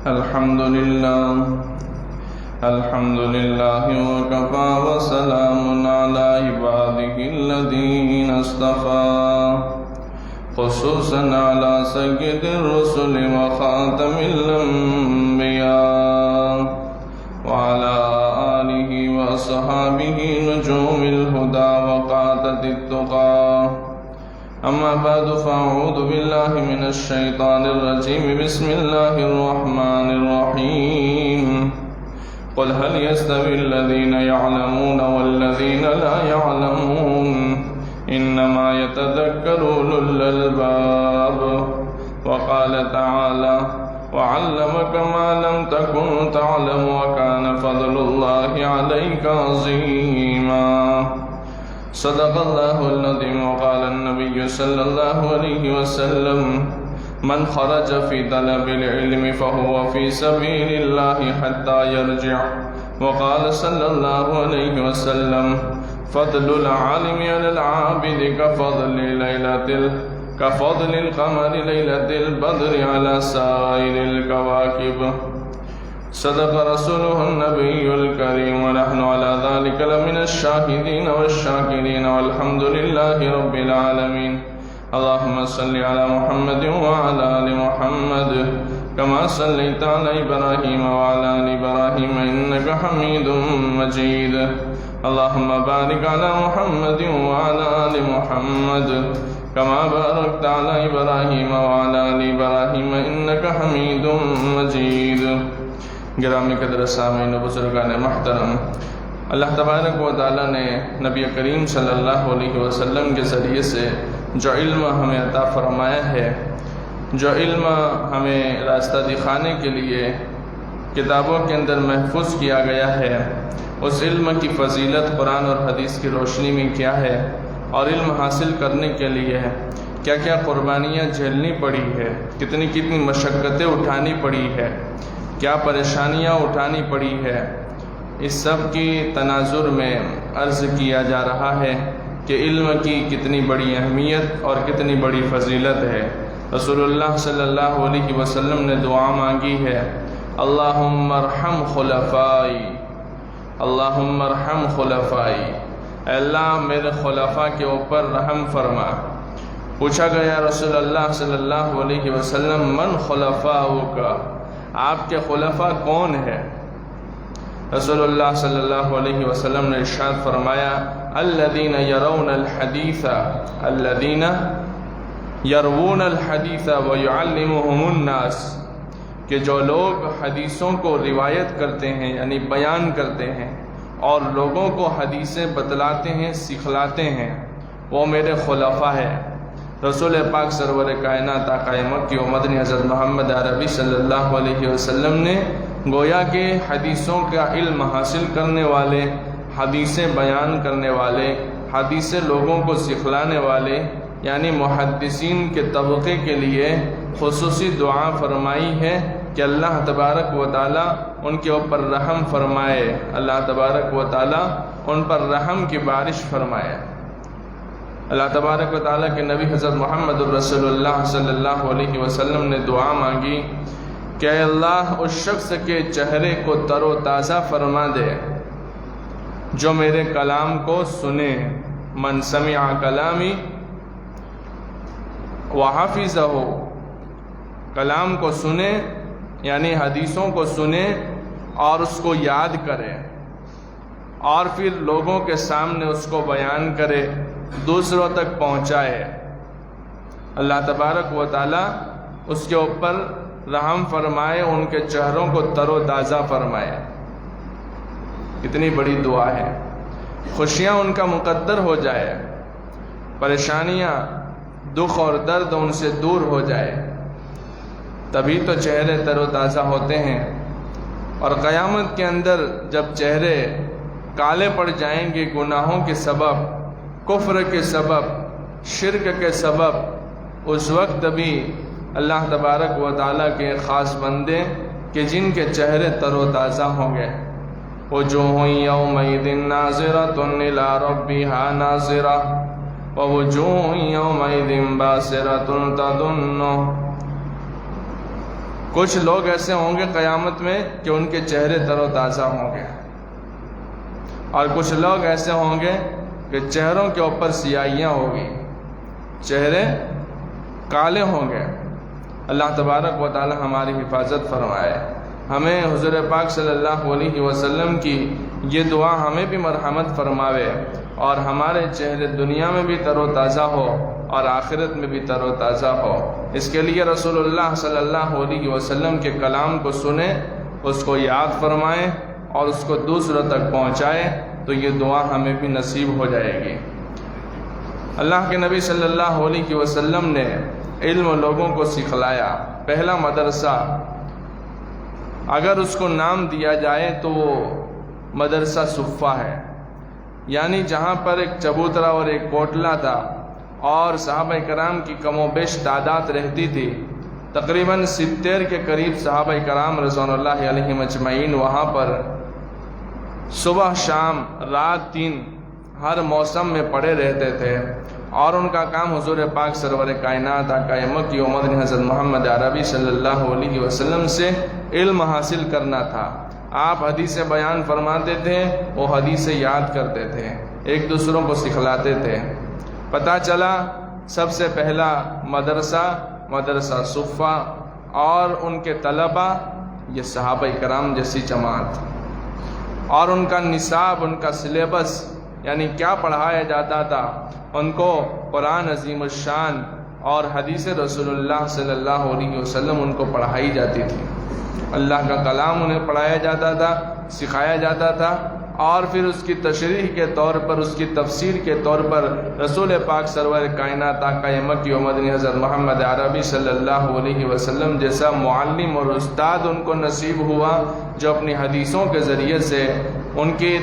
الحمد لله وكفى وسلام على عباده الذين اصطفى خصوصا على سيد الرسل وخاتم الأنبياء وعلى آله وأصحابه نجوم الهدى وقادة التقى. أما بعد فأعوذ بالله من الشيطان الرجيم. بسم الله الرحمن الرحيم. قل هل يستوي الذين يعلمون والذين لا يعلمون إنما يتذكر أولو الألباب. وقال تعالى وعلمك ما لم تكن تعلم وكان فضل الله عليك عظيما. صدق الله العظيم. وقال النبي صلى الله عليه وسلم من خرج في طلب العلم فهو في سبيل الله حتى يرجع. وقال صلى الله عليه وسلم فضل العالم على العابد كفضل القمر ليلة البدر على سائر الكواكب. صدق رسوله النبي الكريم ونحن على ذلك لمن الشاهدين والشاكرين والحمد لله رب العالمين. اللهم صل على محمد وعلى آل محمد كما صليت على إبراهيم وعلى آل إبراهيم إنك حميد مجيد. اللهم بارك على محمد وعلى آل محمد كما باركت على إبراهيم وعلى آل إبراهيم إنك حميد مجيد. گرامی قدر سامعین و بزرگان محترم، اللہ تبارک و تعالیٰ نے نبی کریم صلی اللہ علیہ وسلم کے ذریعے سے جو علم ہمیں عطا فرمایا ہے، جو علم ہمیں راستہ دکھانے کے لیے کتابوں کے اندر محفوظ کیا گیا ہے، اس علم کی فضیلت قرآن اور حدیث کی روشنی میں کیا ہے، اور علم حاصل کرنے کے لیے کیا کیا قربانیاں جھیلنی پڑی ہے، کتنی کتنی مشقتیں اٹھانی پڑی ہے، کیا پریشانیاں اٹھانی پڑی ہے، اس سب کی تناظر میں عرض کیا جا رہا ہے کہ علم کی کتنی بڑی اہمیت اور کتنی بڑی فضیلت ہے. رسول اللہ صلی اللہ علیہ وسلم نے دعا مانگی ہے، اللہم ارحم خلفائی، اللہم ارحم خلفائی، اے اللہ میرے خلفاء کے اوپر رحم فرما. پوچھا گیا رسول اللہ صلی اللہ علیہ وسلم من خلفاؤک، آپ کے خلفاء کون ہیں؟ رسول اللہ صلی اللہ علیہ وسلم نے ارشاد فرمایا الذین یرون الحدیث ویعلمهم الناس، کہ جو لوگ حدیثوں کو روایت کرتے ہیں یعنی بیان کرتے ہیں اور لوگوں کو حدیثیں بتلاتے ہیں سکھلاتے ہیں، وہ میرے خلفاء ہیں. رسول پاک سرور کائنات آقا مکی و مدنی حضرت محمد عربی صلی اللہ علیہ وسلم نے گویا کہ حدیثوں کا علم حاصل کرنے والے، حدیثیں بیان کرنے والے، حدیثیں لوگوں کو سکھلانے والے یعنی محدثین کے طبقے کے لیے خصوصی دعا فرمائی ہے کہ اللہ تبارک و تعالیٰ ان کے اوپر رحم فرمائے، اللہ تبارک و تعالیٰ ان پر رحم کی بارش فرمائے. اللہ تبارک و تعالیٰ کے نبی حضرت محمد الرسول اللہ صلی اللہ علیہ وسلم نے دعا مانگی کہ اے اللہ اس شخص کے چہرے کو تر و تازہ فرما دے جو میرے کلام کو سنے. من سمع کلامی وحفظہ، کلام کو سنے یعنی حدیثوں کو سنے اور اس کو یاد کرے اور پھر لوگوں کے سامنے اس کو بیان کرے، دوسروں تک پہنچائے. اللہ تبارک و تعالیٰ اس کے اوپر رحم فرمائے، ان کے چہروں کو تر و تازہ فرمائے. کتنی بڑی دعا ہے. خوشیاں ان کا مقدر ہو جائے، پریشانیاں، دکھ اور درد ان سے دور ہو جائے، تبھی تو چہرے تر و تازہ ہوتے ہیں. اور قیامت کے اندر جب چہرے کالے پڑ جائیں گے گناہوں کے سبب، کفر کے سبب، شرک کے سبب، اس وقت بھی اللہ تبارک و تعالیٰ کے خاص بندے کہ جن کے چہرے تر و تازہ ہوں گے، وجوہ یومئذ ناظرۃ الی ربها ناظرہ ووجوہ یومئذ باسرۃ تظن کچھ لوگ ایسے ہوں گے قیامت میں کہ ان کے چہرے تر و تازہ ہوں گے، اور کچھ لوگ ایسے ہوں گے کہ چہروں کے اوپر سیاہیاں ہوگی، چہرے کالے ہوں گے۔ اللہ تبارک و تعالی ہماری حفاظت فرمائے، ہمیں حضور پاک صلی اللہ علیہ وسلم کی یہ دعا ہمیں بھی مرحمت فرماوے، اور ہمارے چہرے دنیا میں بھی تر و تازہ ہو اور آخرت میں بھی تر و تازہ ہو۔ اس کے لیے رسول اللہ صلی اللہ علیہ وسلم کے کلام کو سنیں، اس کو یاد فرمائیں اور اس کو دوسروں تک پہنچائیں، تو یہ دعا ہمیں بھی نصیب ہو جائے گی۔ اللہ کے نبی صلی اللہ علیہ وسلم نے علم لوگوں کو سکھلایا۔ پہلا مدرسہ اگر اس کو نام دیا جائے تو وہ مدرسہ صفہ ہے، یعنی جہاں پر ایک چبوترا اور ایک کوٹلا تھا، اور صحابہ کرام کی کم و بیش تعداد رہتی تھی، تقریباً 70 کے قریب صحابہ کرام رضوان اللہ علیہم اجمعین وہاں پر صبح شام رات دن ہر موسم میں پڑے رہتے تھے، اور ان کا کام حضور پاک سرور کائنات آقا مکی و مدنی حضرت محمد عربی صلی اللہ علیہ وسلم سے علم حاصل کرنا تھا۔ آپ حدیث بیان فرماتے تھے، وہ حدیث یاد کرتے تھے، ایک دوسروں کو سکھلاتے تھے۔ پتہ چلا سب سے پہلا مدرسہ صفہ، اور ان کے طلبہ یہ صحابہ کرام جیسی جماعت، اور ان کا نصاب، ان کا سلیبس، یعنی کیا پڑھایا جاتا تھا، ان کو قرآن عظیم الشان اور حدیث رسول اللہ صلی اللہ علیہ وسلم ان کو پڑھائی جاتی تھی۔ اللہ کا کلام انہیں پڑھایا جاتا تھا، سکھایا جاتا تھا، اور پھر اس کی تشریح کے طور پر، اس کی تفسیر کے طور پر رسول پاک سرور کائنات آقا مکی و مدنی حضرت محمد عربی صلی اللہ علیہ وسلم جیسا معلم اور استاد ان کو نصیب ہوا، جو اپنی حدیثوں کے ذریعے سے ان کی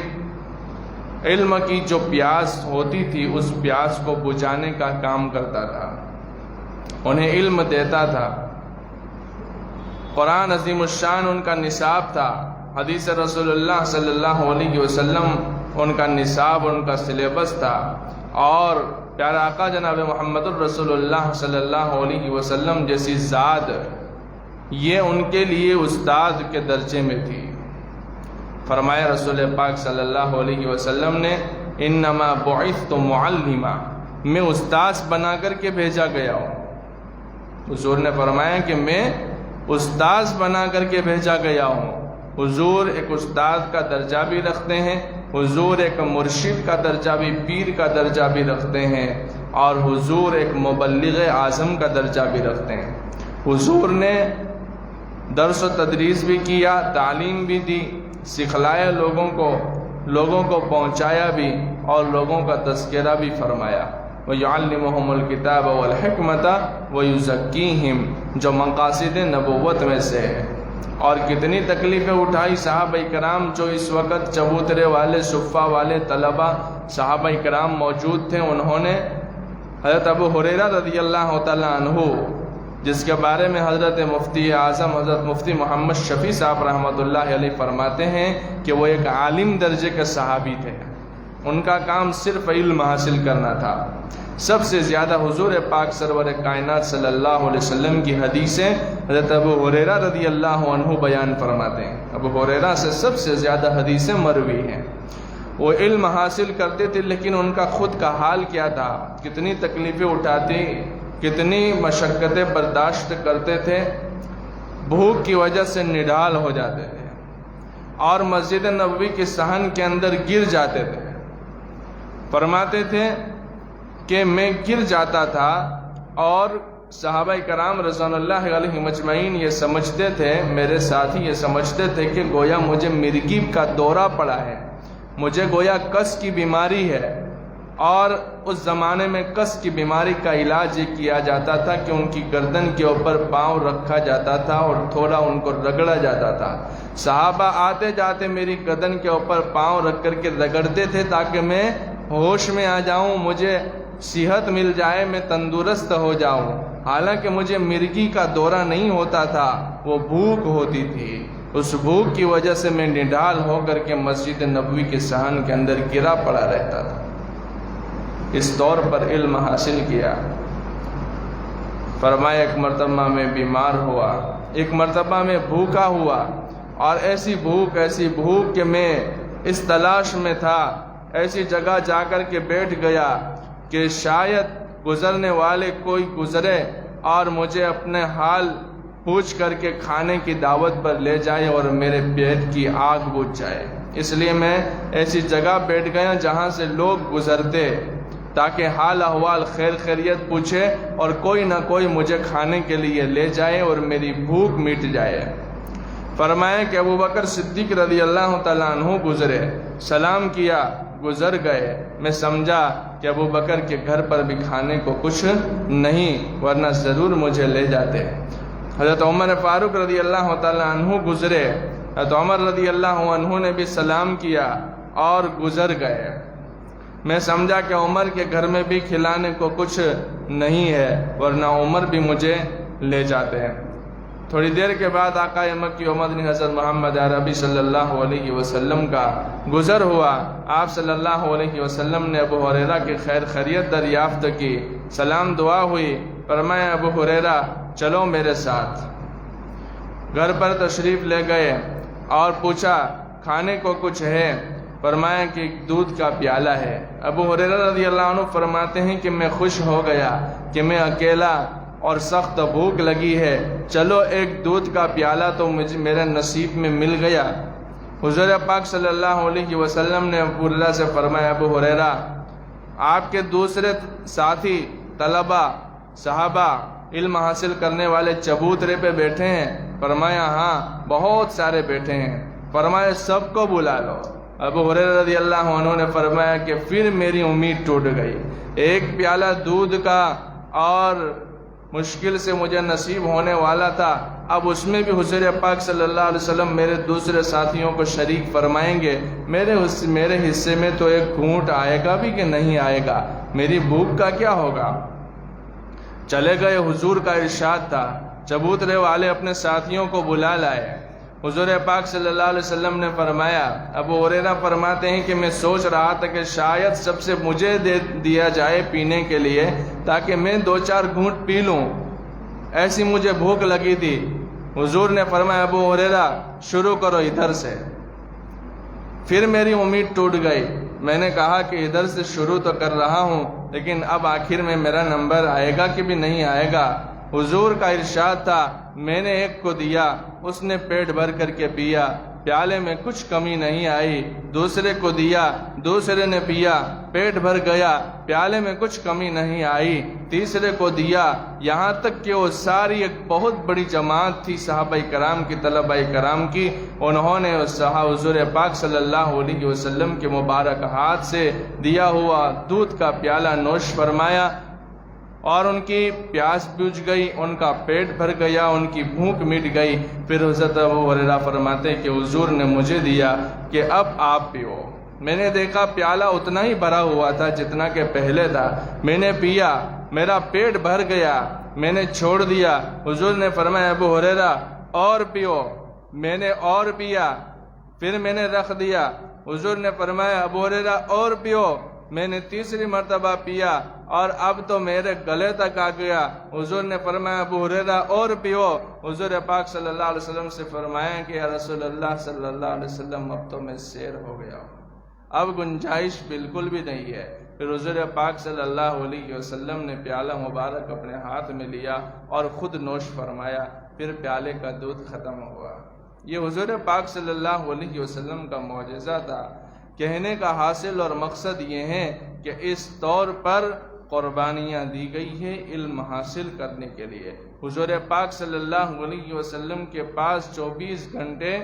علم کی جو پیاس ہوتی تھی اس پیاس کو بجھانے کا کام کرتا تھا، انہیں علم دیتا تھا۔ قرآن عظیم الشان ان کا نصاب تھا، حدیث رسول اللہ صلی اللہ علیہ وسلم ان کا نصاب، ان کا سلیبس تھا، اور پیارا آقا جناب محمد الرسول اللہ صلی اللہ علیہ وسلم جیسی ذات یہ ان کے لیے استاد کے درجے میں تھی۔ فرمایا رسول پاک صلی اللہ علیہ وسلم نے، انما بعثت معلما، میں استاذ بنا کر کے بھیجا گیا ہوں۔ حضور نے فرمایا کہ میں استاذ بنا کر کے بھیجا گیا ہوں۔ حضور ایک استاد کا درجہ بھی رکھتے ہیں، حضور ایک مرشد کا درجہ بھی، پیر کا درجہ بھی رکھتے ہیں، اور حضور ایک مبلغ اعظم کا درجہ بھی رکھتے ہیں۔ حضور نے درس و تدریس بھی کیا، تعلیم بھی دی، سکھلایا لوگوں کو پہنچایا بھی، اور لوگوں کا تذکرہ بھی فرمایا۔ وَيُعَلِّمُهُمُ الْكِتَابَ وَالْحِكْمَةَ وَيُزَكِّيهِمْ، جو مقاصد نبوت میں سے ہے۔ اور کتنی تکلیفیں اٹھائی صحابہ کرام، جو اس وقت چبوترے والے، صفہ والے طلبہ صحابہ کرام موجود تھے، انہوں نے حضرت ابو ہریرہ رضی اللہ تعالیٰ عنہ، جس کے بارے میں حضرت مفتی اعظم حضرت مفتی محمد شفیع صاحب رحمۃ اللہ علیہ فرماتے ہیں کہ وہ ایک عالم درجے کے صحابی تھے، ان کا کام صرف علم حاصل کرنا تھا۔ سب سے زیادہ حضور پاک سرور کائنات صلی اللہ علیہ وسلم کی حدیثیں حضرت ابو ہریرہ رضی اللہ عنہ بیان فرماتے ہیں۔ ابو ہریرہ سے سب سے زیادہ حدیثیں مروی ہیں۔ وہ علم حاصل کرتے تھے، لیکن ان کا خود کا حال کیا تھا، کتنی تکلیفیں اٹھاتے، کتنی مشقتیں برداشت کرتے تھے، بھوک کی وجہ سے نڈال ہو جاتے تھے، اور مسجد نبوی کے صحن کے اندر گر جاتے تھے۔ فرماتے تھے کہ میں گر جاتا تھا، اور صحابہ کرام رضوان اللہ علیہ مجمعین یہ سمجھتے تھے، میرے ساتھی یہ سمجھتے تھے کہ گویا مجھے مرگی کا دورہ پڑا ہے، مجھے گویا کس کی بیماری ہے۔ اور اس زمانے میں کس کی بیماری کا علاج یہ کیا جاتا تھا کہ ان کی گردن کے اوپر پاؤں رکھا جاتا تھا اور تھوڑا ان کو رگڑا جاتا تھا۔ صحابہ آتے جاتے میری گردن کے اوپر پاؤں رکھ کر کے رگڑتے تھے تاکہ میں ہوش میں آ جاؤں، مجھے صحت مل جائے، میں تندرست ہو جاؤں۔ حالانکہ مجھے مرگی کا دورہ نہیں ہوتا تھا، وہ بھوک ہوتی تھی، اس بھوک کی وجہ سے میں نڈال ہو کر کے مسجد نبوی کے صحن کے اندر گرا پڑا رہتا تھا۔ اس طور پر علم حاصل کیا۔ فرمایا ایک مرتبہ میں بیمار ہوا، ایک مرتبہ میں بھوکا ہوا، اور ایسی بھوک کہ میں اس تلاش میں تھا، ایسی جگہ جا کر کے بیٹھ گیا کہ شاید گزرنے والے کوئی گزرے اور مجھے اپنے حال پوچھ کر کے کھانے کی دعوت پر لے جائے اور میرے پیٹ کی آگ بجھ جائے۔ اس لیے میں ایسی جگہ بیٹھ گیا جہاں سے لوگ گزرتے، تاکہ حال احوال خیر خیریت پوچھے اور کوئی نہ کوئی مجھے کھانے کے لیے لے جائے اور میری بھوک مٹ جائے۔ فرمایا کہ ابوبکر صدیق رضی اللہ تعالیٰ عنہ گزرے، سلام کیا، گزر گئے۔ میں سمجھا کہ ابوبکر کے گھر پر بھی کھانے کو کچھ نہیں، ورنہ ضرور مجھے لے جاتے۔ حضرت عمر فاروق رضی اللہ تعالیٰ عنہ گزرے، حضرت عمر رضی اللہ عنہ نے بھی سلام کیا اور گزر گئے۔ میں سمجھا کہ عمر کے گھر میں بھی کھلانے کو کچھ نہیں ہے، ورنہ عمر بھی مجھے لے جاتے ہیں۔ تھوڑی دیر کے بعد آقا مکی و مدنی حضرت محمد عربی صلی اللہ علیہ وسلم کا گزر ہوا۔ آپ صلی اللہ علیہ وسلم نے ابو ہریرہ کی خیر خیریت دریافت کی، سلام دعا ہوئی۔ فرمایا ابو ہریرہ چلو میرے ساتھ۔ گھر پر تشریف لے گئے اور پوچھا کھانے کو کچھ ہے؟ فرمایا کہ ایک دودھ کا پیالہ ہے۔ ابو ہریرہ رضی اللہ عنہ فرماتے ہیں کہ میں خوش ہو گیا کہ میں اکیلا اور سخت بھوک لگی ہے، چلو ایک دودھ کا پیالہ تو مجھے میرے نصیب میں مل گیا۔ حضور پاک صلی اللہ علیہ وسلم نے ابو ہریرہ سے فرمایا ابو ہریرہ آپ کے دوسرے ساتھی طلبہ صحابہ علم حاصل کرنے والے چبوترے پہ بیٹھے ہیں؟ فرمایا ہاں بہت سارے بیٹھے ہیں۔ فرمایا سب کو بلا لو۔ ابو ہریرہ رضی اللہ عنہ نے فرمایا کہ پھر میری امید ٹوٹ گئی، ایک پیالہ دودھ کا اور مشکل سے مجھے نصیب ہونے والا تھا، اب اس میں بھی حضور پاک صلی اللہ علیہ وسلم میرے دوسرے ساتھیوں کو شریک فرمائیں گے، میرے حصے میں تو ایک گھونٹ آئے گا بھی کہ نہیں آئے گا، میری بھوک کا کیا ہوگا؟ چلے گئے۔ حضور کا ارشاد تھا چبوترے والے اپنے ساتھیوں کو بلا لائے۔ حضور پاک صلی اللہ علیہ وسلم نے فرمایا، ابو ہریرہ فرماتے ہیں کہ میں سوچ رہا تھا کہ شاید سب سے مجھے دے دیا جائے پینے کے لیے تاکہ میں 2-4 گھونٹ پی لوں، ایسی مجھے بھوک لگی تھی۔ حضور نے فرمایا ابو ہریرہ شروع کرو ادھر سے۔ پھر میری امید ٹوٹ گئی، میں نے کہا کہ ادھر سے شروع تو کر رہا ہوں لیکن اب آخر میں میرا نمبر آئے گا کہ بھی نہیں آئے گا۔ حضور کا ارشاد تھا میں نے ایک کو دیا، اس نے پیٹ بھر کر کے پیا، پیالے میں کچھ کمی نہیں آئی، دوسرے کو دیا، دوسرے نے پیا، پیٹ بھر گیا، پیالے میں کچھ کمی نہیں آئی، تیسرے کو دیا، یہاں تک کہ وہ ساری ایک بہت بڑی جماعت تھی صحابہ کرام کی، طلبہ کرام کی، انہوں نے حضور پاک صلی اللہ علیہ وسلم کے مبارک ہاتھ سے دیا ہوا دودھ کا پیالہ نوش فرمایا، اور ان کی پیاس بجھ گئی، ان کا پیٹ بھر گیا، ان کی بھوک مٹ گئی۔ پھر حضرت ابو ہریرہ فرماتے کہ حضور نے مجھے دیا کہ اب آپ پیو۔ میں نے دیکھا پیالہ اتنا ہی بھرا ہوا تھا جتنا کہ پہلے تھا، میں نے پیا، میرا پیٹ بھر گیا، میں نے چھوڑ دیا۔ حضور نے فرمایا ابو ہریرہ اور پیو، میں نے اور پیا، پھر میں نے رکھ دیا۔ حضور نے فرمایا ابو ہریرہ اور پیو، میں نے تیسری مرتبہ پیا اور اب تو میرے گلے تک آ گیا۔ حضور نے فرمایا ابو ہریرہ اور پیو۔ حضور پاک صلی اللہ علیہ وسلم سے فرمایا کہ یا رسول اللہ صلی اللہ علیہ وسلم اب تو میں سیر ہو گیا ہوں، اب گنجائش بالکل بھی نہیں ہے۔ پھر حضور پاک صلی اللہ علیہ وسلم نے پیالہ مبارک اپنے ہاتھ میں لیا اور خود نوش فرمایا، پھر پیالے کا دودھ ختم ہوا۔ یہ حضور پاک صلی اللہ علیہ وسلم کا معجزہ تھا۔ کہنے کا حاصل اور مقصد یہ ہے کہ اس طور پر قربانیاں دی گئی ہے علم حاصل کرنے کے لیے۔ حضور پاک صلی اللہ علیہ وسلم کے پاس 24 گھنٹے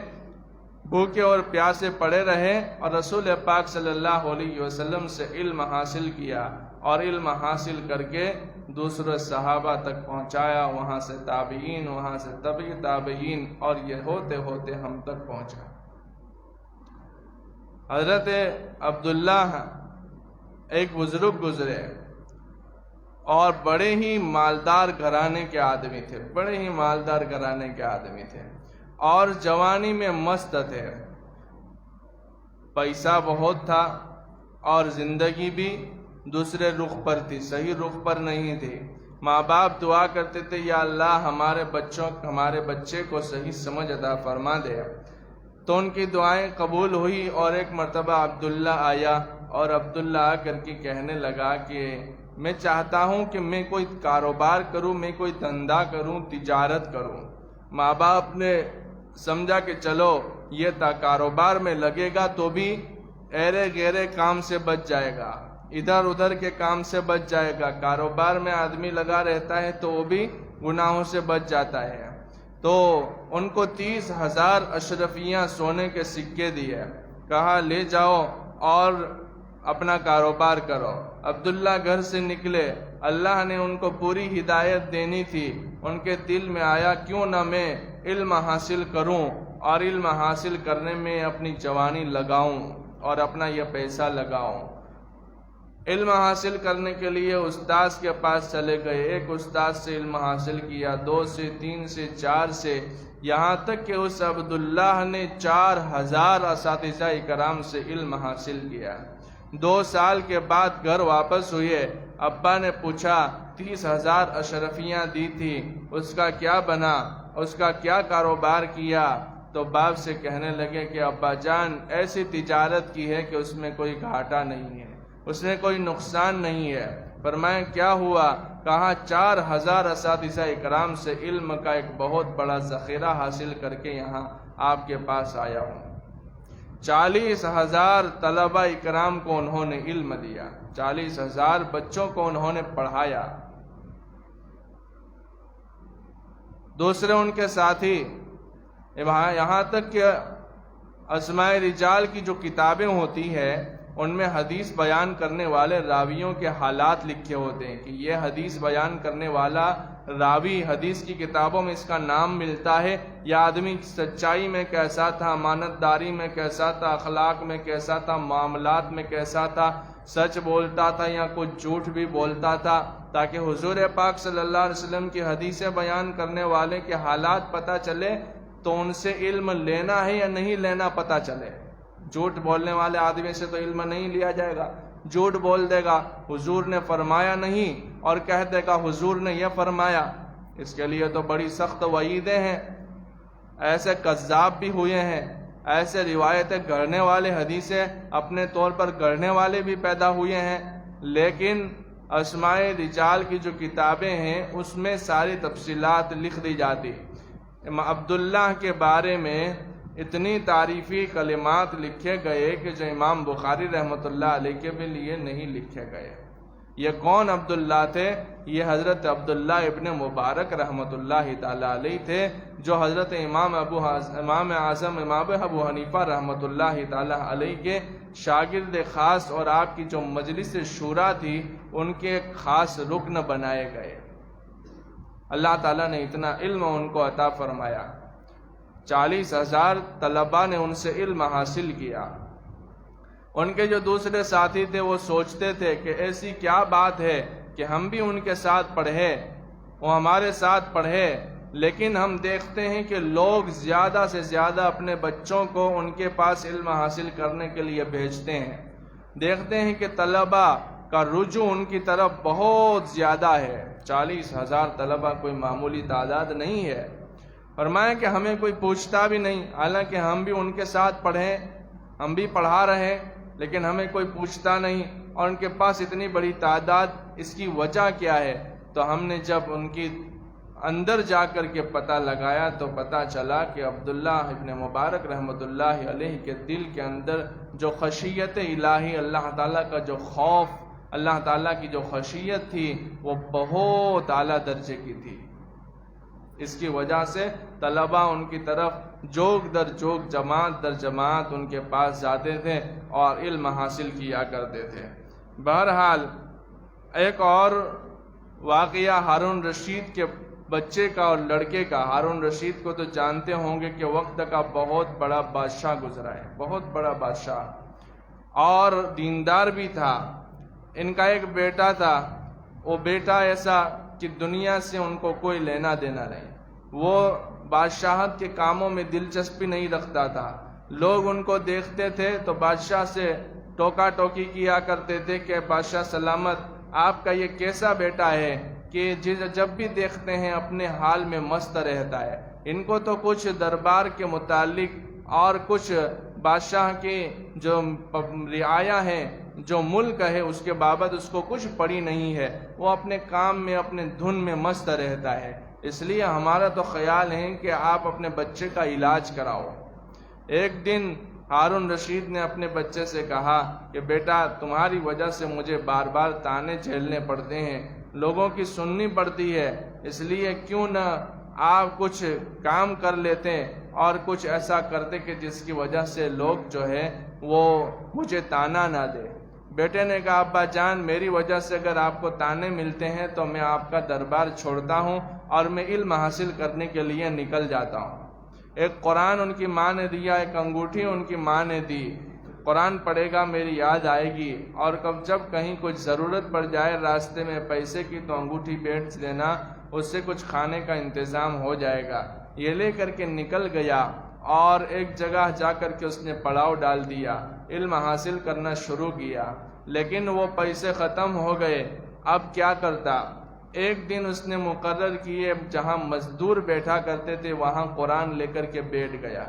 بھوکے اور پیاسے پڑے رہے اور رسول پاک صلی اللہ علیہ وسلم سے علم حاصل کیا اور علم حاصل کر کے دوسرے صحابہ تک پہنچایا، وہاں سے تابعین، وہاں سے تبع تابعین، اور یہ ہوتے ہوتے ہم تک پہنچا۔ حضرت عبداللہ ایک بزرگ گزرے اور بڑے ہی مالدار گھرانے کے آدمی تھے، بڑے ہی مالدار گھرانے کے آدمی تھے اور جوانی میں مست تھے، پیسہ بہت تھا اور زندگی بھی دوسرے رخ پر تھی، صحیح رخ پر نہیں تھی۔ ماں باپ دعا کرتے تھے یا اللہ ہمارے بچے کو صحیح سمجھ عطا فرما دے، تو ان کی دعائیں قبول ہوئی۔ اور ایک مرتبہ عبداللہ آیا اور عبداللہ آ کر کے کہنے لگا کہ میں چاہتا ہوں کہ میں کوئی کاروبار کروں، میں کوئی دھندا کروں، تجارت کروں۔ ماں باپ نے سمجھا کہ چلو یہ کاروبار میں لگے گا تو بھی ایرے گیرے کام سے بچ جائے گا، ادھر ادھر کے کام سے بچ جائے گا۔ کاروبار میں آدمی لگا رہتا ہے تو وہ بھی گناہوں سے بچ جاتا ہے۔ تو ان کو 30,000 اشرفیاں سونے کے سکے دیے، کہا لے جاؤ اور اپنا کاروبار کرو۔ عبداللہ گھر سے نکلے، اللہ نے ان کو پوری ہدایت دینی تھی، ان کے دل میں آیا کیوں نہ میں علم حاصل کروں اور علم حاصل کرنے میں اپنی جوانی لگاؤں اور اپنا یہ پیسہ لگاؤں۔ علم حاصل کرنے کے لیے استاد کے پاس چلے گئے، ایک استاد سے علم حاصل کیا، 2 سے 3 سے 4 سے، یہاں تک کہ اس عبداللہ نے 4,000 اساتذہ اکرام سے علم حاصل کیا۔ 2 سال کے بعد گھر واپس ہوئے، ابا نے پوچھا 30,000 اشرفیاں دی تھی، اس کا کیا بنا، اس کا کیا کاروبار کیا؟ تو باپ سے کہنے لگے کہ ابا جان ایسی تجارت کی ہے کہ اس میں کوئی گھاٹا نہیں ہے، اس میں کوئی نقصان نہیں ہے۔ فرمایا کیا ہوا؟ کہا 4,000 اساتذہ اکرام سے علم کا ایک بہت بڑا ذخیرہ حاصل کر کے یہاں آپ کے پاس آیا ہوں۔ 40,000 طلبہ اکرام کو انہوں نے علم دیا، 40,000 بچوں کو انہوں نے پڑھایا۔ دوسرے ان کے ساتھی، یہاں تک کہ اسماء رجال کی جو کتابیں ہوتی ہیں ان میں حدیث بیان کرنے والے راویوں کے حالات لکھے ہوتے ہیں کہ یہ حدیث بیان کرنے والا راوی، حدیث کی کتابوں میں اس کا نام ملتا ہے، یا آدمی سچائی میں کیسا تھا، امانت داری میں کیسا تھا، اخلاق میں کیسا تھا، معاملات میں کیسا تھا، سچ بولتا تھا یا کچھ جھوٹ بھی بولتا تھا، تاکہ حضور پاک صلی اللہ علیہ وسلم کی حدیثیں بیان کرنے والے کے حالات پتہ چلے تو ان سے علم لینا ہے یا نہیں لینا پتہ چلے۔ جھوٹ بولنے والے آدمی سے تو علم نہیں لیا جائے گا، جھوٹ بول دے گا، حضور نے فرمایا نہیں اور کہہ دے گا حضور نے یہ فرمایا، اس کے لیے تو بڑی سخت وعیدیں ہیں۔ ایسے کذاب بھی ہوئے ہیں، ایسے روایتیں گڑھنے والے، حدیثیں اپنے طور پر گڑھنے والے بھی پیدا ہوئے ہیں، لیکن اسماء رجال کی جو کتابیں ہیں اس میں ساری تفصیلات لکھ دی جاتی۔ عبداللہ کے بارے میں اتنی تعریفی کلمات لکھے گئے کہ جو امام بخاری رحمۃ اللہ علیہ کے بھی لیے نہیں لکھے گئے۔ یہ کون عبداللہ تھے؟ یہ حضرت عبداللہ ابن مبارک رحمۃ اللہ تعالی علیہ تھے، جو حضرت امام اعظم امام ابو حنیفہ رحمۃ اللہ تعالی علیہ کے شاگرد خاص اور آپ کی جو مجلس شورا تھی ان کے ایک خاص رکن بنائے گئے۔ اللہ تعالیٰ نے اتنا علم ان کو عطا فرمایا، 40,000 طلباء نے ان سے علم حاصل کیا۔ ان کے جو دوسرے ساتھی تھے وہ سوچتے تھے کہ ایسی کیا بات ہے کہ ہم بھی ان کے ساتھ پڑھے، وہ ہمارے ساتھ پڑھے، لیکن ہم دیکھتے ہیں کہ لوگ زیادہ سے زیادہ اپنے بچوں کو ان کے پاس علم حاصل کرنے کے لیے بھیجتے ہیں، دیکھتے ہیں کہ طلباء کا رجوع ان کی طرف بہت زیادہ ہے۔ 40,000 طلباء کوئی معمولی تعداد نہیں ہے۔ فرمایا کہ ہمیں کوئی پوچھتا بھی نہیں، حالانکہ ہم بھی ان کے ساتھ پڑھیں، ہم بھی پڑھا رہے، لیکن ہمیں کوئی پوچھتا نہیں، اور ان کے پاس اتنی بڑی تعداد، اس کی وجہ کیا ہے؟ تو ہم نے جب ان کی اندر جا کر کے پتہ لگایا تو پتہ چلا کہ عبداللہ ابن مبارک رحمۃ اللہ علیہ کے دل کے اندر جو خشیت الہی، اللہ تعالیٰ کا جو خوف، اللہ تعالیٰ کی جو خشیت تھی وہ بہت اعلیٰ درجے کی تھی۔ اس کی وجہ سے طلباء ان کی طرف جوگ در جوگ، جماعت در جماعت ان کے پاس جاتے تھے اور علم حاصل کیا کرتے تھے۔ بہرحال ایک اور واقعہ ہارون رشید کے بچے کا اور لڑکے کا۔ ہارون رشید کو تو جانتے ہوں گے کہ وقت کا بہت بڑا بادشاہ گزرا ہے، بہت بڑا بادشاہ، اور دیندار بھی تھا۔ ان کا ایک بیٹا تھا، وہ بیٹا ایسا کہ دنیا سے ان کو کوئی لینا دینا نہیں، وہ بادشاہت کے کاموں میں دلچسپی نہیں رکھتا تھا۔ لوگ ان کو دیکھتے تھے تو بادشاہ سے ٹوکا ٹوکی کیا کرتے تھے کہ بادشاہ سلامت، آپ کا یہ کیسا بیٹا ہے کہ جب بھی دیکھتے ہیں اپنے حال میں مست رہتا ہے۔ ان کو تو کچھ دربار کے متعلق اور کچھ بادشاہ کی جو رعایا ہیں، جو ملک ہے، اس کے بابت اس کو کچھ پڑی نہیں ہے، وہ اپنے کام میں اپنے دھن میں مست رہتا ہے۔ اس لیے ہمارا تو خیال ہے کہ آپ اپنے بچے کا علاج کراؤ۔ ایک دن ہارون رشید نے اپنے بچے سے کہا کہ بیٹا، تمہاری وجہ سے مجھے بار بار طعنے جھیلنے پڑتے ہیں، لوگوں کی سننی پڑتی ہے، اس لیے کیوں نہ آپ کچھ کام کر لیتے اور کچھ ایسا کرتے کہ جس کی وجہ سے لوگ جو ہے وہ مجھے طعنہ نہ دے۔ بیٹے نے کہا ابا جان، میری وجہ سے اگر آپ کو طعنے ملتے ہیں تو میں آپ کا دربار چھوڑتا ہوں اور میں علم حاصل کرنے کے لیے نکل جاتا ہوں۔ ایک قرآن ان کی ماں نے دیا، ایک انگوٹھی ان کی ماں نے دی۔ قرآن پڑھے گا، میری یاد آئے گی، اور جب کہیں کچھ ضرورت پڑ جائے راستے میں پیسے کی تو انگوٹھی بیچ دینا، اس سے کچھ کھانے کا انتظام ہو جائے گا۔ یہ لے کر کے نکل گیا اور ایک جگہ جا کر کے اس نے پڑاؤ ڈال دیا، علم حاصل کرنا شروع کیا، لیکن وہ پیسے ختم ہو گئے۔ اب کیا کرتا؟ ایک دن اس نے مقرر کیے جہاں مزدور بیٹھا کرتے تھے وہاں قرآن لے کر کے بیٹھ گیا۔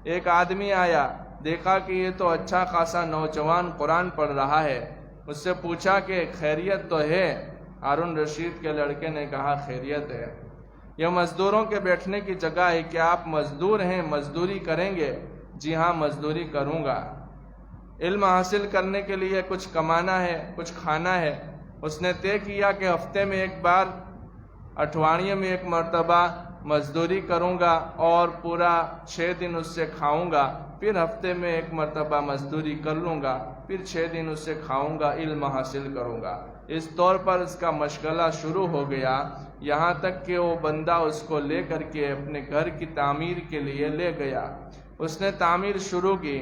ایک آدمی آیا، دیکھا کہ یہ تو اچھا خاصا نوجوان قرآن پڑھ رہا ہے، اس سے پوچھا کہ خیریت تو ہے؟ ہارون رشید کے لڑکے نے کہا خیریت ہے۔ یہ مزدوروں کے بیٹھنے کی جگہ ہے، کیا آپ مزدور ہیں؟ مزدوری کریں گے؟ جی ہاں مزدوری کروں گا۔ علم حاصل کرنے کے لیے کچھ کمانا ہے، کچھ کھانا ہے۔ اس نے طے کیا کہ ہفتے میں ایک بار، اٹھواڑیے میں ایک مرتبہ مزدوری کروں گا اور پورا 6 دن اس سے کھاؤں گا، پھر ہفتے میں ایک مرتبہ مزدوری کر لوں گا، پھر 6 دن اس سے کھاؤں گا، علم حاصل کروں گا۔ اس طور پر اس کا مشغلہ شروع ہو گیا، یہاں تک کہ وہ بندہ اس کو لے کر کے اپنے گھر کی تعمیر کے لیے لے گیا۔ اس نے تعمیر شروع کی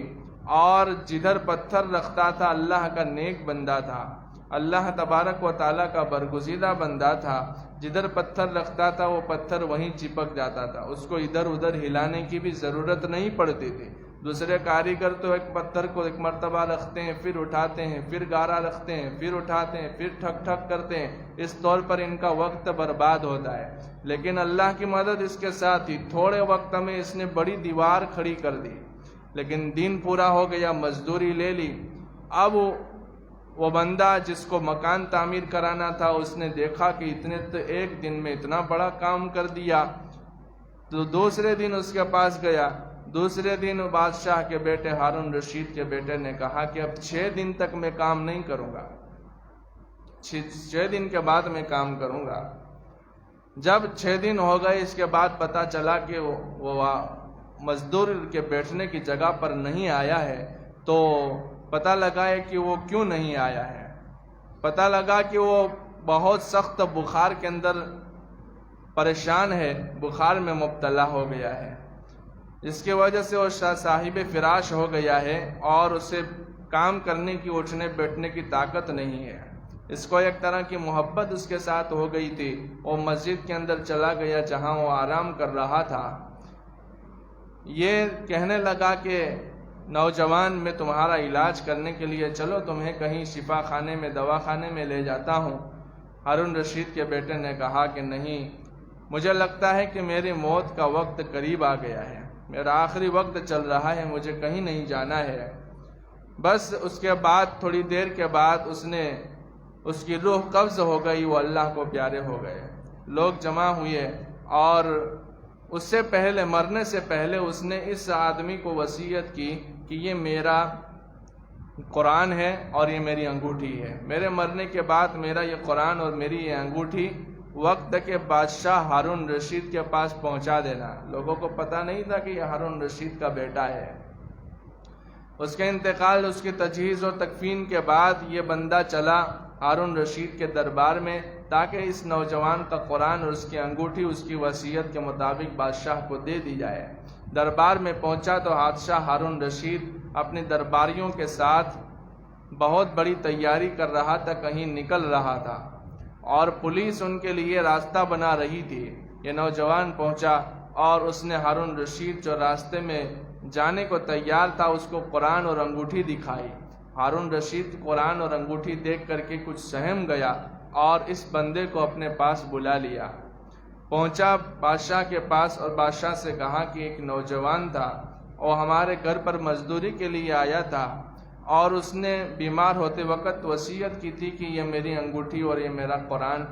اور جدھر پتھر رکھتا تھا اللہ کا نیک بندہ تھا، اللہ تبارک و تعالیٰ کا برگزیدہ بندہ تھا، جدھر پتھر رکھتا تھا وہ پتھر وہیں چپک جاتا تھا، اس کو ادھر ادھر ہلانے کی بھی ضرورت نہیں پڑتی تھی۔ دوسرے کاریگر تو ایک پتھر کو ایک مرتبہ رکھتے ہیں، پھر اٹھاتے ہیں، پھر گارا رکھتے ہیں، پھر اٹھاتے ہیں، پھر ٹھک ٹھک کرتے ہیں، اس طور پر ان کا وقت برباد ہوتا ہے۔ لیکن اللہ کی مدد اس کے ساتھ ہی تھوڑے وقت میں اس نے بڑی دیوار کھڑی کر دی، لیکن دن پورا ہو گیا، مزدوری لے لی۔ اب وہ بندہ جس کو مکان تعمیر کرانا تھا اس نے دیکھا کہ ایک دن میں اتنا بڑا کام کر دیا، تو دوسرے دن اس کے پاس گیا۔ دوسرے دن بادشاہ کے بیٹے ہارون رشید کے بیٹے نے کہا کہ اب 6 دن تک میں کام نہیں کروں گا، 6 دن کے بعد میں کام کروں گا۔ جب 6 دن ہو گئے اس کے بعد پتہ چلا کہ وہ مزدور کے بیٹھنے کی جگہ پر نہیں آیا ہے، تو پتہ لگا ہے کہ وہ کیوں نہیں آیا ہے۔ پتہ لگا کہ وہ بہت سخت بخار کے اندر پریشان ہے، بخار میں مبتلا ہو گیا ہے، اس کی وجہ سے وہ صاحب فراش ہو گیا ہے اور اسے کام کرنے کی، اٹھنے بیٹھنے کی طاقت نہیں ہے۔ اس کو ایک طرح کی محبت اس کے ساتھ ہو گئی تھی، وہ مسجد کے اندر چلا گیا جہاں وہ آرام کر رہا تھا۔ یہ کہنے لگا کہ نوجوان، میں تمہارا علاج کرنے کے لیے چلو تمہیں کہیں شفا خانے میں، دوا خانے میں لے جاتا ہوں۔ ہارون رشید کے بیٹے نے کہا کہ نہیں، مجھے لگتا ہے کہ میری موت کا وقت قریب آ گیا ہے، میرا آخری وقت چل رہا ہے، مجھے کہیں نہیں جانا ہے۔ بس اس کے بعد تھوڑی دیر کے بعد اس کی روح قبض ہو گئی، وہ اللہ کو پیارے ہو گئے۔ لوگ جمع ہوئے اور اس سے پہلے، مرنے سے پہلے اس نے اس آدمی کو وصیت کی کہ یہ میرا قرآن ہے اور یہ میری انگوٹھی ہے، میرے مرنے کے بعد میرا یہ قرآن اور میری یہ انگوٹھی وقت کے بادشاہ ہارون رشید کے پاس پہنچا دینا۔ لوگوں کو پتہ نہیں تھا کہ یہ ہارون رشید کا بیٹا ہے۔ اس کے انتقال، اس کی تجہیز و تکفین کے بعد یہ بندہ چلا ہارون رشید کے دربار میں تاکہ اس نوجوان کا قرآن اور اس کی انگوٹھی اس کی وصیت کے مطابق بادشاہ کو دے دی جائے۔ دربار میں پہنچا تو بادشاہ ہارون رشید اپنے درباریوں کے ساتھ بہت بڑی تیاری کر رہا تھا، کہیں نکل رہا تھا اور پولیس ان کے لیے راستہ بنا رہی تھی۔ یہ نوجوان پہنچا اور اس نے ہارون رشید جو راستے میں جانے کو تیار تھا اس کو قرآن اور انگوٹھی دکھائی۔ ہارون رشید قرآن اور انگوٹھی دیکھ کر کے کچھ سہم گیا اور اس بندے کو اپنے پاس بلا لیا۔ پہنچا بادشاہ کے پاس اور بادشاہ سے کہا کہ ایک نوجوان تھا اور ہمارے گھر پر مزدوری کے لیے آیا تھا، اور اس نے بیمار ہوتے وقت وصیت کی تھی کہ یہ میری انگوٹھی اور یہ میرا قرآن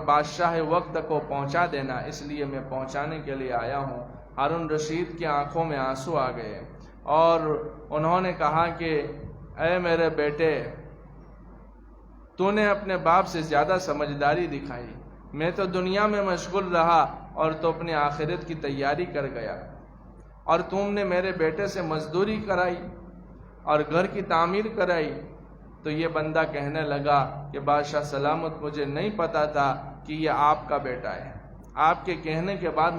بادشاہ وقت کو پہنچا دینا، اس لیے میں پہنچانے کے لیے آیا ہوں۔ ہارون رشید کی آنکھوں میں آنسو آ گئے اور انہوں نے کہا کہ اے میرے بیٹے، تو نے اپنے باپ سے زیادہ سمجھداری دکھائی، میں تو دنیا میں مشغول رہا اور تو اپنی آخرت کی تیاری کر گیا، اور تم نے میرے بیٹے سے مزدوری کرائی اور گھر کی تعمیر کرائی۔ تو یہ بندہ کہنے لگا کہ بادشاہ سلامت، مجھے نہیں پتا تھا کہ یہ آپ کا بیٹا ہے، آپ کے کہنے کے بعد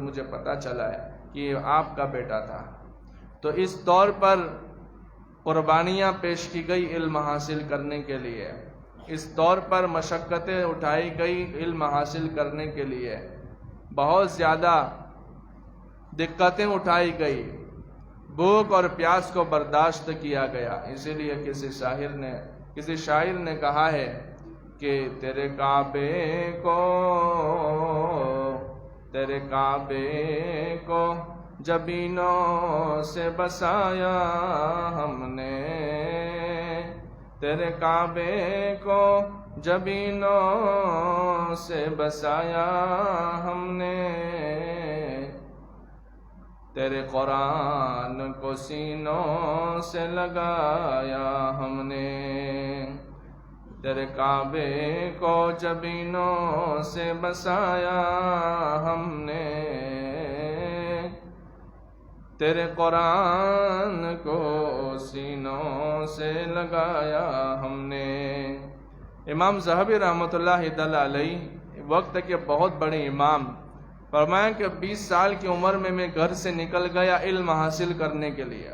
مجھے پتا چلا ہے کہ یہ آپ کا بیٹا تھا۔ تو اس طور پر قربانیاں پیش کی گئی علم حاصل کرنے کے لیے، اس طور پر مشقتیں اٹھائی گئی علم حاصل کرنے کے لیے، بہت زیادہ دقتیں اٹھائی گئی، بھوک اور پیاس کو برداشت کیا گیا۔ اسی لیے کسی شاعر نے کہا ہے کہ تیرے کعبے کو جبینوں سے بسایا ہم نے، تیرے کعبے کو جبینوں سے بسایا ہم نے، تیرے قرآن کو سینوں سے لگایا ہم نے، تیرے کعبے کو جبینوں سے بسایا ہم نے، تیرے قرآن کو سینوں سے لگایا ہم نے۔ امام ذہبی رحمۃ اللہ تعالی علیہ وقت کے بہت بڑے امام، فرمایا کہ 20 سال کی عمر میں گھر سے نکل گیا علم حاصل کرنے کے لیے۔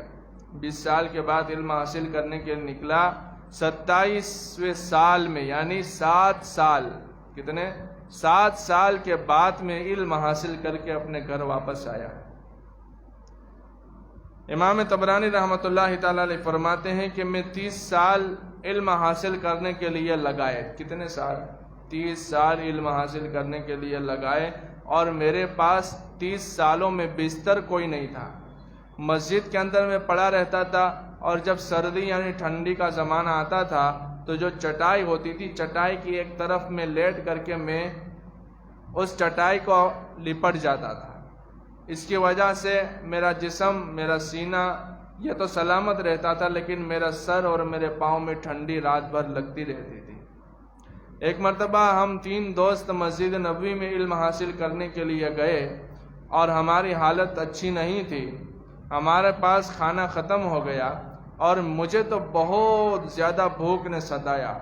20 سال کے بعد علم حاصل کرنے کے لیے نکلا، 27ویں سال میں یعنی 7 سال، کتنے 7 سال کے بعد میں علم حاصل کر کے اپنے گھر واپس آیا۔ امام طبرانی رحمۃ اللہ تعالی علیہ فرماتے ہیں کہ میں 30 سال علم حاصل کرنے کے لیے لگائے۔ کتنے سال؟ 30 سال علم حاصل کرنے کے لیے لگائے، اور میرے پاس 30 سالوں میں بستر کوئی نہیں تھا، مسجد کے اندر میں پڑا رہتا تھا، اور جب سردی یعنی ٹھنڈی کا زمانہ آتا تھا تو جو چٹائی ہوتی تھی، چٹائی کی ایک طرف میں لیٹ کر کے میں اس چٹائی کو لپٹ جاتا تھا۔ اس کی وجہ سے میرا جسم، میرا سینہ یہ تو سلامت رہتا تھا، لیکن میرا سر اور میرے پاؤں میں ٹھنڈی رات بھر لگتی رہتی تھی۔ ایک مرتبہ ہم 3 دوست مسجد نبوی میں علم حاصل کرنے کے لیے گئے، اور ہماری حالت اچھی نہیں تھی، ہمارے پاس کھانا ختم ہو گیا، اور مجھے تو بہت زیادہ بھوک نے ستایا،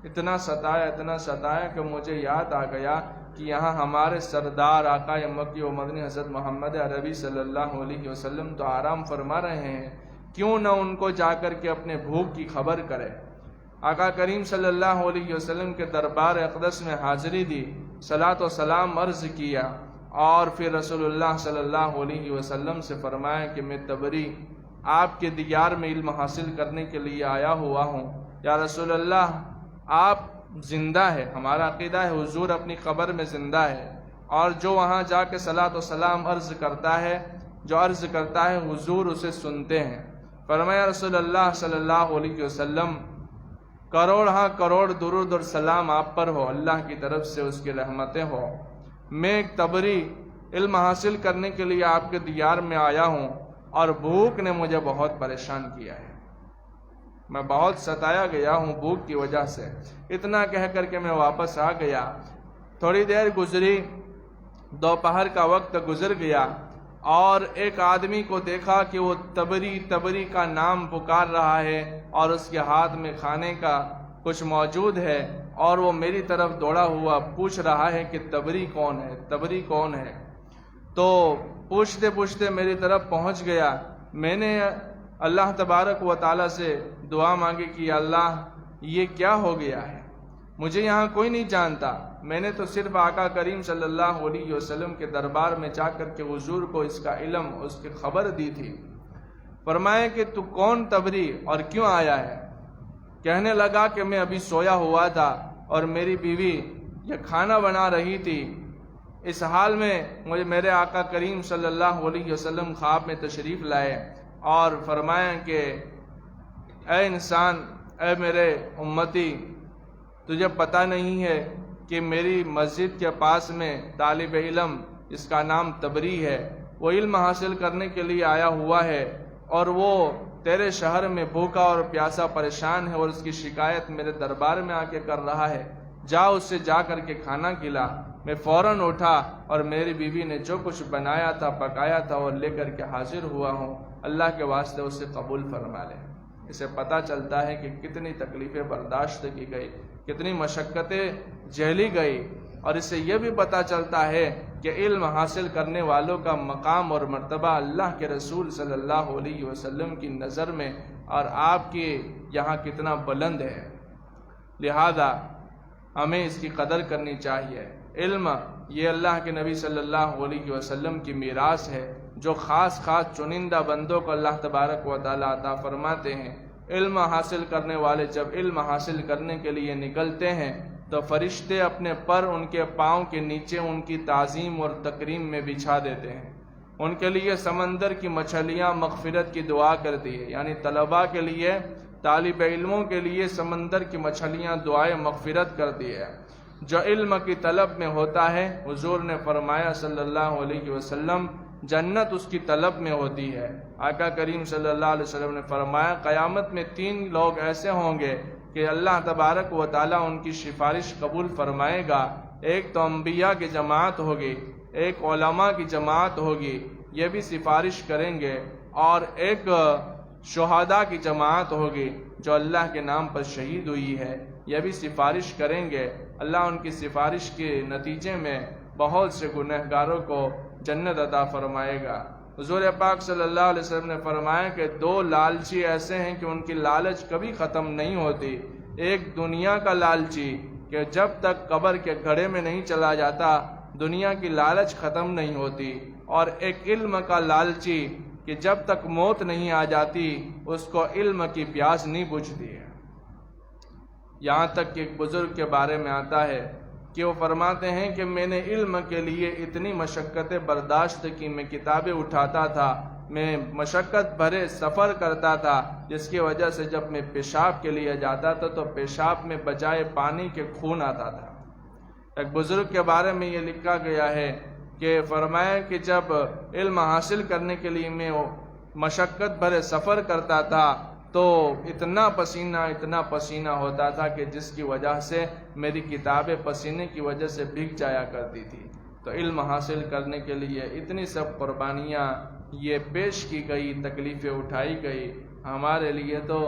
اتنا ستایا کہ مجھے یاد آ گیا کہ یہاں ہمارے سردار آقا مکی و مدنی حضرت محمد عربی صلی اللہ علیہ وسلم تو آرام فرما رہے ہیں، کیوں نہ ان کو جا کر کے اپنے بھوک کی خبر کرے۔ آقا کریم صلی اللہ علیہ وسلم کے دربار اقدس میں حاضری دی، صلاۃ و سلام عرض کیا، اور پھر رسول اللہ صلی اللہ علیہ وسلم سے فرمایا کہ میں تبری آپ کے دیار میں علم حاصل کرنے کے لیے آیا ہوا ہوں۔ یا رسول اللہ، آپ زندہ ہے، ہمارا عقیدہ ہے حضور اپنی قبر میں زندہ ہے، اور جو وہاں جا کے صلاۃ و سلام عرض کرتا ہے حضور اسے سنتے ہیں۔ فرمایا رسول اللہ صلی اللہ علیہ وسلم، کروڑ درود اور سلام آپ پر ہو، اللہ کی طرف سے اس کی رحمتیں ہو۔ میں ایک تبری علم حاصل کرنے کے لیے آپ کے دیار میں آیا ہوں، اور بھوک نے مجھے بہت پریشان کیا ہے، میں بہت ستایا گیا ہوں بھوک کی وجہ سے۔ اتنا کہہ کر کے میں واپس آ گیا۔ تھوڑی دیر گزری، دوپہر کا وقت گزر گیا، اور ایک آدمی کو دیکھا کہ وہ تبری کا نام پکار رہا ہے، اور اس کے ہاتھ میں کھانے کا کچھ موجود ہے، اور وہ میری طرف دوڑا ہوا پوچھ رہا ہے کہ تبری کون ہے۔ تو پوچھتے پوچھتے میری طرف پہنچ گیا۔ میں نے اللہ تبارک و تعالی سے دعا مانگی کہ اللہ یہ کیا ہو گیا ہے، مجھے یہاں کوئی نہیں جانتا، میں نے تو صرف آقا کریم صلی اللہ علیہ وسلم کے دربار میں جا کر کے حضور کو اس کا علم، اس کی خبر دی تھی۔ فرمایا کہ تو کون تبری اور کیوں آیا ہے؟ کہنے لگا کہ میں ابھی سویا ہوا تھا، اور میری بیوی یہ کھانا بنا رہی تھی، اس حال میں مجھے میرے آقا کریم صلی اللہ علیہ وسلم خواب میں تشریف لائے اور فرمایا کہ اے انسان، اے میرے امتی، تجھے پتہ نہیں ہے کہ میری مسجد کے پاس میں طالب علم جس کا نام تبری ہے، وہ علم حاصل کرنے کے لیے آیا ہوا ہے اور وہ تیرے شہر میں بھوکا اور پیاسا پریشان ہے اور اس کی شکایت میرے دربار میں آ کے کر رہا ہے، جا اس سے جا کر کے کھانا کھلا۔ میں فوراً اٹھا اور میری بیوی نے جو کچھ بنایا تھا پکایا تھا اور لے کر کے حاضر ہوا ہوں، اللہ کے واسطے اسے قبول فرما لے۔ اسے پتہ چلتا ہے کہ کتنی تکلیفیں برداشت کی گئی، کتنی مشقتیں جھیلی گئی، اور اس سے یہ بھی پتہ چلتا ہے کہ علم حاصل کرنے والوں کا مقام اور مرتبہ اللہ کے رسول صلی اللہ علیہ وسلم کی نظر میں اور آپ کے یہاں کتنا بلند ہے۔ لہذا ہمیں اس کی قدر کرنی چاہیے۔ علم یہ اللہ کے نبی صلی اللہ علیہ وسلم کی میراث ہے جو خاص چنندہ بندوں کو اللہ تبارک و تعالیٰ عطا فرماتے ہیں۔ علم حاصل کرنے والے جب علم حاصل کرنے کے لیے نکلتے ہیں تو فرشتے اپنے پر ان کے پاؤں کے نیچے ان کی تعظیم اور تکریم میں بچھا دیتے ہیں۔ ان کے لیے سمندر کی مچھلیاں مغفرت کی دعا کرتی ہے، یعنی طلباء کے لیے، طالب علموں کے لیے سمندر کی مچھلیاں دعائے مغفرت کرتی ہے۔ جو علم کی طلب میں ہوتا ہے، حضور نے فرمایا صلی اللہ علیہ وسلم، جنت اس کی طلب میں ہوتی ہے۔ آقا کریم صلی اللہ علیہ وسلم نے فرمایا قیامت میں 3 لوگ ایسے ہوں گے کہ اللہ تبارک و تعالیٰ ان کی سفارش قبول فرمائے گا۔ ایک تو انبیاء کی جماعت ہوگی، ایک علماء کی جماعت ہوگی، یہ بھی سفارش کریں گے، اور ایک شہداء کی جماعت ہوگی جو اللہ کے نام پر شہید ہوئی ہے، یہ بھی سفارش کریں گے۔ اللہ ان کی سفارش کے نتیجے میں بہت سے گنہگاروں کو جنت عطا فرمائے گا۔ حضور پاک صلی اللہ علیہ وسلم نے فرمایا کہ 2 لالچی ایسے ہیں کہ ان کی لالچ کبھی ختم نہیں ہوتی۔ ایک دنیا کا لالچی کہ جب تک قبر کے گھڑے میں نہیں چلا جاتا دنیا کی لالچ ختم نہیں ہوتی، اور ایک علم کا لالچی کہ جب تک موت نہیں آ جاتی اس کو علم کی پیاس نہیں بجھتی ہے۔ یہاں تک کہ ایک بزرگ کے بارے میں آتا ہے کہ وہ فرماتے ہیں کہ میں نے علم کے لیے اتنی مشقتیں برداشت کی، میں کتابیں اٹھاتا تھا، میں مشقت بھرے سفر کرتا تھا، جس کی وجہ سے جب میں پیشاب کے لیے جاتا تھا تو پیشاب میں بجائے پانی کے خون آتا تھا۔ ایک بزرگ کے بارے میں یہ لکھا گیا ہے کہ فرمایا کہ جب علم حاصل کرنے کے لیے میں مشقت بھرے سفر کرتا تھا تو اتنا پسینہ ہوتا تھا کہ جس کی وجہ سے میری کتابیں پسینے کی وجہ سے بھیگ جایا کرتی تھی۔ تو علم حاصل کرنے کے لیے اتنی سب قربانیاں یہ پیش کی گئی، تکلیفیں اٹھائی گئی، ہمارے لیے تو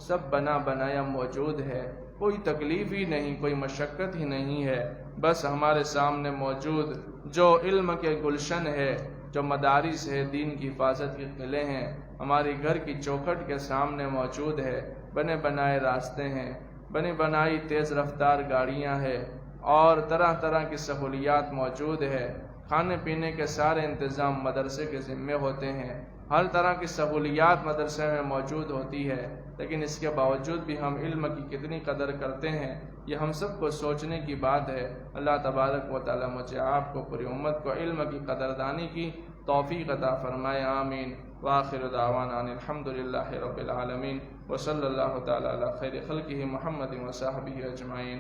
سب بنا بنایا موجود ہے، کوئی تکلیف ہی نہیں، کوئی مشقت ہی نہیں ہے، بس ہمارے سامنے موجود جو علم کے گلشن ہے، جو مدارس ہے، دین کی حفاظت کے قلعے ہیں، ہماری گھر کی چوکھٹ کے سامنے موجود ہے، بنے بنائے راستے ہیں، بنی بنائی تیز رفتار گاڑیاں ہیں، اور طرح طرح کی سہولیات موجود ہے، کھانے پینے کے سارے انتظام مدرسے کے ذمے ہوتے ہیں، ہر طرح کی سہولیات مدرسے میں موجود ہوتی ہے، لیکن اس کے باوجود بھی ہم علم کی کتنی قدر کرتے ہیں، یہ ہم سب کو سوچنے کی بات ہے۔ اللہ تبارک و تعالی مجھے آپ کو پوری امت کو علم کی قدردانی کی توفیق عطا فرمائے، آمین۔ وآخر دعوانا ان الحمدللہ رب العالمین، وصلی اللہ تعالی علی خیر خلقہ محمد وصحبہ اجمعین۔